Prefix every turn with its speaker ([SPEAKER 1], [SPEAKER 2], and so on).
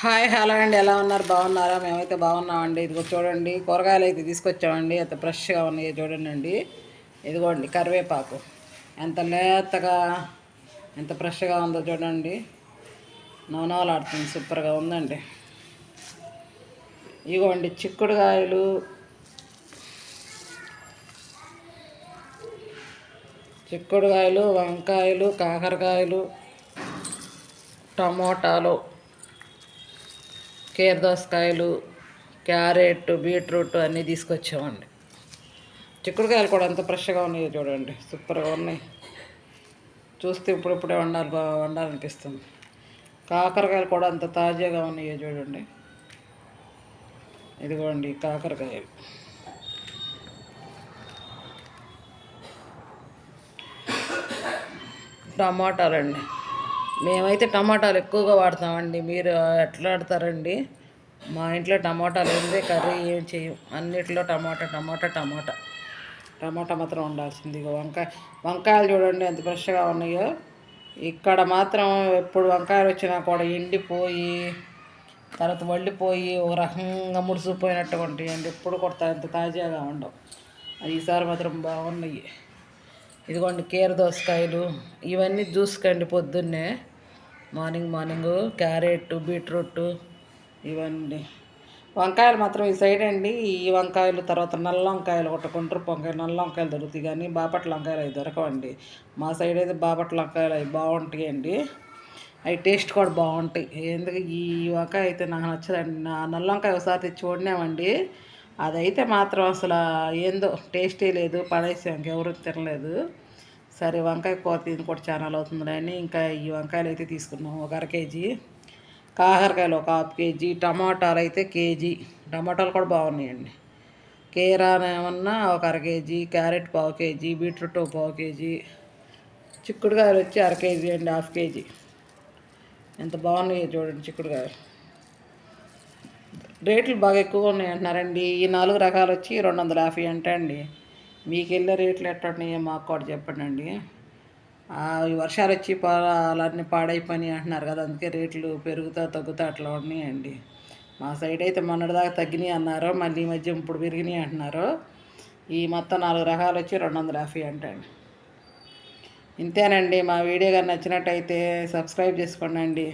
[SPEAKER 1] Hi hello అండి, ఎలా ఉన్నారు? బాగున్నారా? మేమైతే బాగున్నామండి. ఇదిగో చూడండి, కూరగాయలు అయితే తీసుకొచ్చామండి. ఎంత ఫ్రెష్గా ఉన్నాయి చూడండి అండి. ఇదిగోండి కరివేపాకు ఎంత లేతగా ఎంత ఫ్రెష్గా ఉందో చూడండి. నవనవలాడుతుంది, సూపర్గా ఉందండి. ఇదిగోండి చిక్కుడుకాయలు, వంకాయలు, కాకరకాయలు, టమోటాలు, కీరదోసకాయలు, క్యారెట్, బీట్రూట్ అన్నీ తీసుకొచ్చామండి. చిక్కుడుకాయలు కూడా ఎంత ఫ్రెష్గా ఉన్నాయో చూడండి, సూపర్గా ఉన్నాయి. చూస్తే ఇప్పుడిప్పుడే వండాలనిపిస్తుంది. కాకరకాయలు కూడా అంత తాజాగా ఉన్నాయో చూడండి. ఇదిగోండి కాకరకాయలు. టమాటాలండి. మేమైతే టమాటాలు ఎక్కువగా వాడతామండి. మీరు ఎట్లా వాడతారండి? మా ఇంట్లో టమాటాలు ఏందే కర్రీ ఏం చేయం. అన్నిట్లో టమాటా మాత్రం ఉండాల్సింది. ఇక వంకాయలు చూడండి ఎంత ఫ్రెష్గా ఉన్నాయో. ఇక్కడ మాత్రం ఎప్పుడు వంకాయలు వచ్చినా కూడా ఎండిపోయి తర్వాత వళ్ళిపోయి ఒక రకంగా ముడిసిపోయినట్టుగా ఉంటాయండి. ఎప్పుడు కొడతా ఎంత తాజాగా ఉండవు. ఈసారి మాత్రం బాగున్నాయి. ఇదిగోండి కీరదోసకాయలు, ఇవన్నీ చూసుకోండి పొద్దున్నే మార్నింగ్ క్యారెట్, బీట్రూట్ ఇవన్నీ. వంకాయలు మాత్రం ఈ సైడ్ అండి. ఈ వంకాయలు తర్వాత నల్ల వంకాయలు, ఒకటి గుండ్రపు వంకాయ నల్ల వంకాయలు దొరుకుతాయి, కానీ బాపట్ల వంకాయలు అవి దొరకవండి. మా సైడ్ అయితే బాపట్ల వంకాయలు అవి బాగుంటాయండి. అవి టేస్ట్ కూడా బాగుంటాయి. ఎందుకు ఈ వంకాయ అయితే నాకు నచ్చదండి. నా నల్ల వంకాయ ఒకసారి తెచ్చి వండామండి, అదైతే మాత్రం అసలు ఏందో టేస్టే లేదు, పడేసాం, ఇంకెవరు తినలేదు. సరే వంకాయ కూర తిని కూడా చాలా అవుతుంది అని ఇంకా ఈ వంకాయలు అయితే తీసుకున్నాం ఒక 1/2 కేజీ. కాకరకాయలు ఒక 1/2 కేజీ. టమాటాలు అయితే కేజీ. టమాటాలు కూడా బాగున్నాయండి. కీరా ఏమన్నా ఒక 1/2 KG. Carrot 1/4 KG. Beetroot 1/4 KG. చిక్కుడుకాయలు వచ్చి 1/2 కేజీ అండి, 1/2 కేజీ. ఎంత బాగున్నాయో చూడండి చిక్కుడుకాయలు. రేట్లు బాగా ఎక్కువగా ఉన్నాయి అంటున్నారండి. ఈ 4 రకాలు వచ్చి 250 అంట అండి. మీకు వెళ్ళే రేట్లు ఎట్టున్నాయో మాకు కూడా చెప్పండి. ఈ వర్షాలు వచ్చి పొలాలన్నీ పాడైపోయినాయి అంటున్నారు కదా, అందుకే రేట్లు పెరుగుతా తగ్గుతా అట్లా ఉన్నాయండి. మా సైడ్ అయితే మొన్నటిదాకా తగ్గినాయి అన్నారు, మళ్ళీ ఈ మధ్య ఇప్పుడు పెరిగినాయి అంటున్నారు. ఈ మొత్తం 4 రకాలు వచ్చి 250 అంటండి. ఇంతేనండి. మా వీడియో కానీ నచ్చినట్టయితే సబ్స్క్రైబ్ చేసుకోండి.